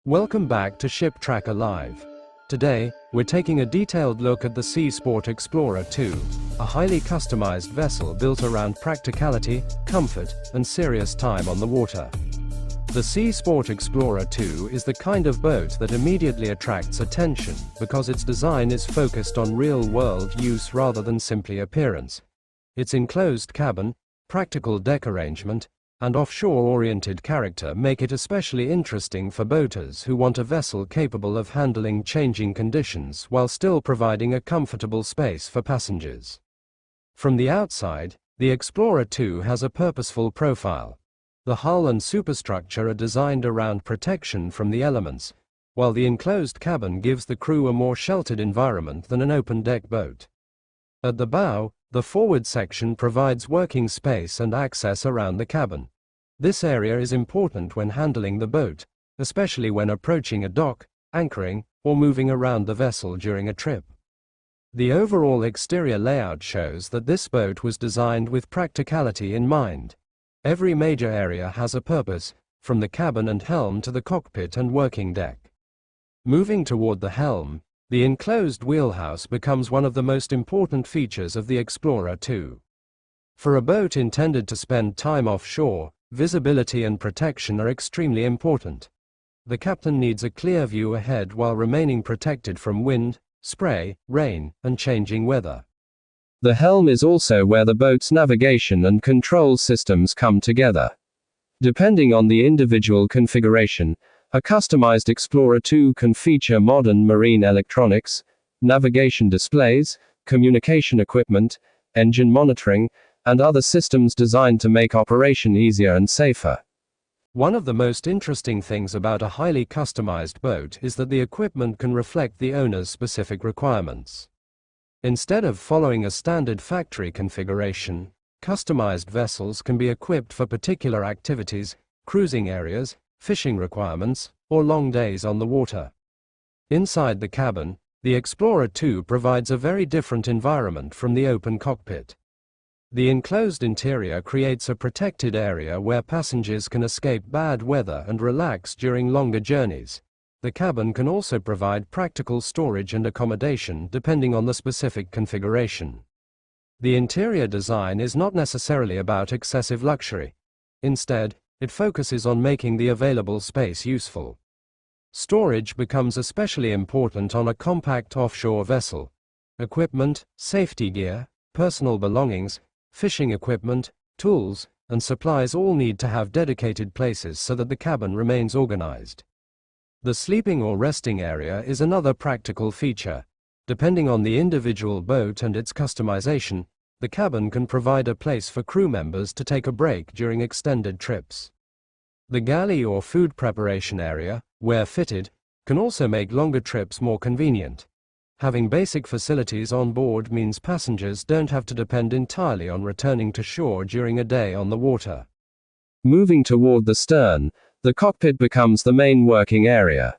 Welcome back to Ship Tracker Live. Today, we're taking a detailed look at the Sea Sport Explorer 2, a highly customized vessel built around practicality, comfort, and serious time on the water. The Sea Sport Explorer 2 is the kind of boat that immediately attracts attention because its design is focused on real-world use rather than simply appearance. Its enclosed cabin, practical deck arrangement, and offshore-oriented character make it especially interesting for boaters who want a vessel capable of handling changing conditions while still providing a comfortable space for passengers. From the outside, the Explorer 2 has a purposeful profile. The hull and superstructure are designed around protection from the elements, while the enclosed cabin gives the crew a more sheltered environment than an open-deck boat. At the bow, the forward section provides working space and access around the cabin. This area is important when handling the boat, especially when approaching a dock, anchoring, or moving around the vessel during a trip. The overall exterior layout shows that this boat was designed with practicality in mind. Every major area has a purpose, from the cabin and helm to the cockpit and working deck. Moving toward the helm, the enclosed wheelhouse becomes one of the most important features of the Explorer 2. For a boat intended to spend time offshore, visibility and protection are extremely important. The captain needs a clear view ahead while remaining protected from wind, spray, rain, and changing weather. The helm is also where the boat's navigation and control systems come together. Depending on the individual configuration, a customized Explorer 2 can feature modern marine electronics, navigation displays, communication equipment, engine monitoring, and other systems designed to make operation easier and safer. One of the most interesting things about a highly customized boat is that the equipment can reflect the owner's specific requirements. Instead of following a standard factory configuration, customized vessels can be equipped for particular activities, cruising areas, fishing requirements, or long days on the water. Inside the cabin, the Explorer 2 provides a very different environment from the open cockpit. The enclosed interior creates a protected area where passengers can escape bad weather and relax during longer journeys. The cabin can also provide practical storage and accommodation depending on the specific configuration. The interior design is not necessarily about excessive luxury. Instead, it focuses on making the available space useful. Storage becomes especially important on a compact offshore vessel. Equipment, safety gear, personal belongings, fishing equipment, tools, and supplies all need to have dedicated places so that the cabin remains organized. The sleeping or resting area is another practical feature. Depending on the individual boat and its customization, the cabin can provide a place for crew members to take a break during extended trips. The galley or food preparation area, where fitted, can also make longer trips more convenient. Having basic facilities on board means passengers don't have to depend entirely on returning to shore during a day on the water. Moving toward the stern, the cockpit becomes the main working area.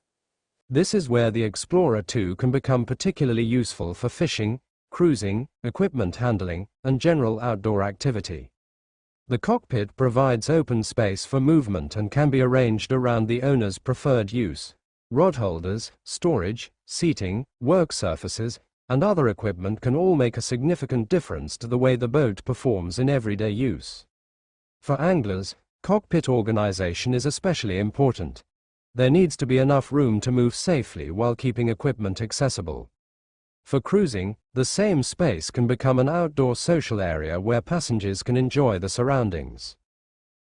This is where the Explorer 2 can become particularly useful for fishing, cruising, equipment handling, and general outdoor activity. The cockpit provides open space for movement and can be arranged around the owner's preferred use. Rod holders, storage, seating, work surfaces, and other equipment can all make a significant difference to the way the boat performs in everyday use. For anglers, cockpit organization is especially important. There needs to be enough room to move safely while keeping equipment accessible. For cruising, the same space can become an outdoor social area where passengers can enjoy the surroundings.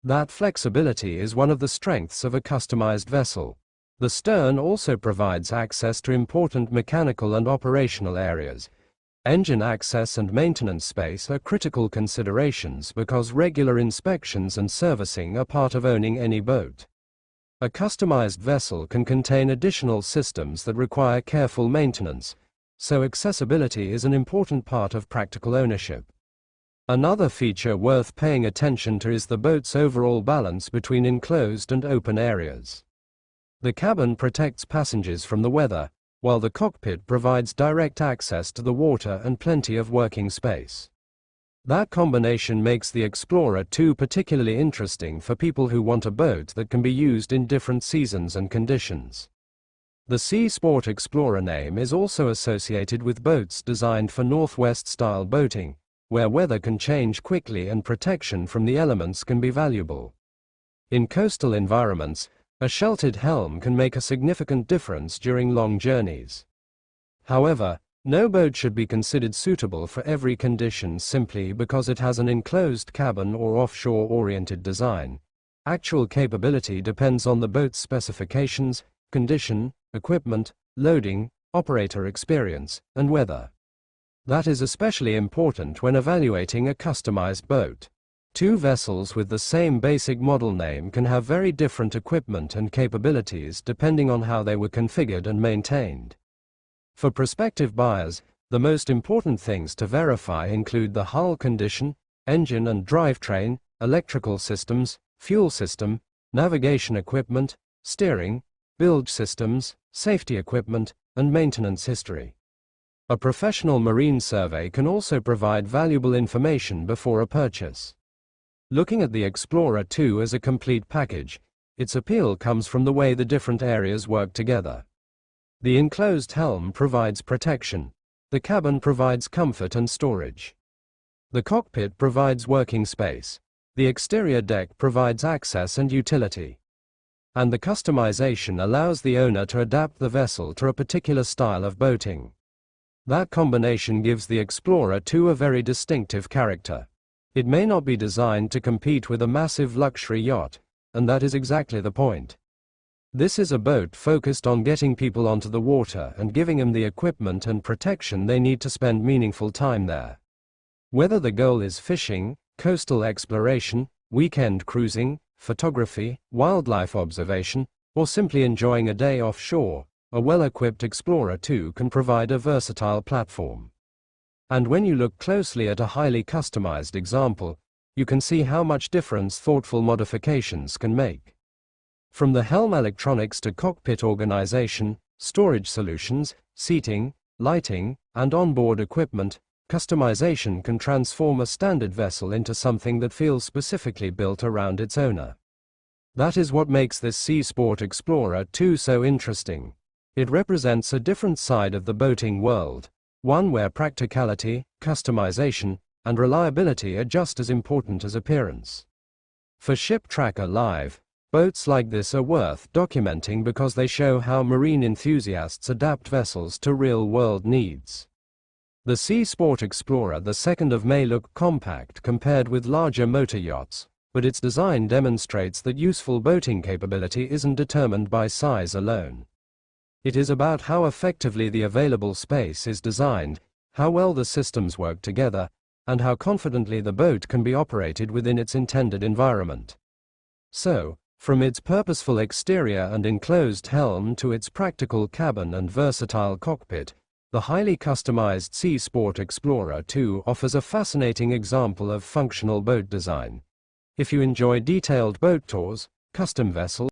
That flexibility is one of the strengths of a customized vessel. The stern also provides access to important mechanical and operational areas. Engine access and maintenance space are critical considerations because regular inspections and servicing are part of owning any boat. A customized vessel can contain additional systems that require careful maintenance, so accessibility is an important part of practical ownership. Another feature worth paying attention to is the boat's overall balance between enclosed and open areas. The cabin protects passengers from the weather, while the cockpit provides direct access to the water and plenty of working space. That combination makes the Explorer 2 particularly interesting for people who want a boat that can be used in different seasons and conditions. The Sea Sport Explorer name is also associated with boats designed for Northwest-style boating, where weather can change quickly and protection from the elements can be valuable. In coastal environments, a sheltered helm can make a significant difference during long journeys. However, no boat should be considered suitable for every condition simply because it has an enclosed cabin or offshore-oriented design. Actual capability depends on the boat's specifications, condition, equipment, loading, operator experience, and weather. That is especially important when evaluating a customized boat. Two vessels with the same basic model name can have very different equipment and capabilities depending on how they were configured and maintained. For prospective buyers, the most important things to verify include the hull condition, engine and drivetrain, electrical systems, fuel system, navigation equipment, steering, bilge systems, safety equipment, and maintenance history. A professional marine survey can also provide valuable information before a purchase. Looking at the Explorer 2 as a complete package, its appeal comes from the way the different areas work together. The enclosed helm provides protection. The cabin provides comfort and storage. The cockpit provides working space. The exterior deck provides access and utility. And the customization allows the owner to adapt the vessel to a particular style of boating. That combination gives the Explorer 2 a very distinctive character. It may not be designed to compete with a massive luxury yacht, and that is exactly the point. This is a boat focused on getting people onto the water and giving them the equipment and protection they need to spend meaningful time there. Whether the goal is fishing, coastal exploration, weekend cruising, photography, wildlife observation, or simply enjoying a day offshore, a well-equipped Explorer 2 can provide a versatile platform. And when you look closely at a highly customized example, you can see how much difference thoughtful modifications can make. From the helm electronics to cockpit organization, storage solutions, seating, lighting, and onboard equipment, customization can transform a standard vessel into something that feels specifically built around its owner. That is what makes this Sea Sport Explorer 2 so interesting. It represents a different side of the boating world, one where practicality, customization, and reliability are just as important as appearance. For Ship Tracker Live, boats like this are worth documenting because they show how marine enthusiasts adapt vessels to real-world needs. The Sea Sport Explorer 2 may look compact compared with larger motor yachts, but its design demonstrates that useful boating capability isn't determined by size alone. It is about how effectively the available space is designed, how well the systems work together, and how confidently the boat can be operated within its intended environment. So, from its purposeful exterior and enclosed helm to its practical cabin and versatile cockpit, the highly customized Sea Sport Explorer 2 offers a fascinating example of functional boat design. If you enjoy detailed boat tours, custom vessels,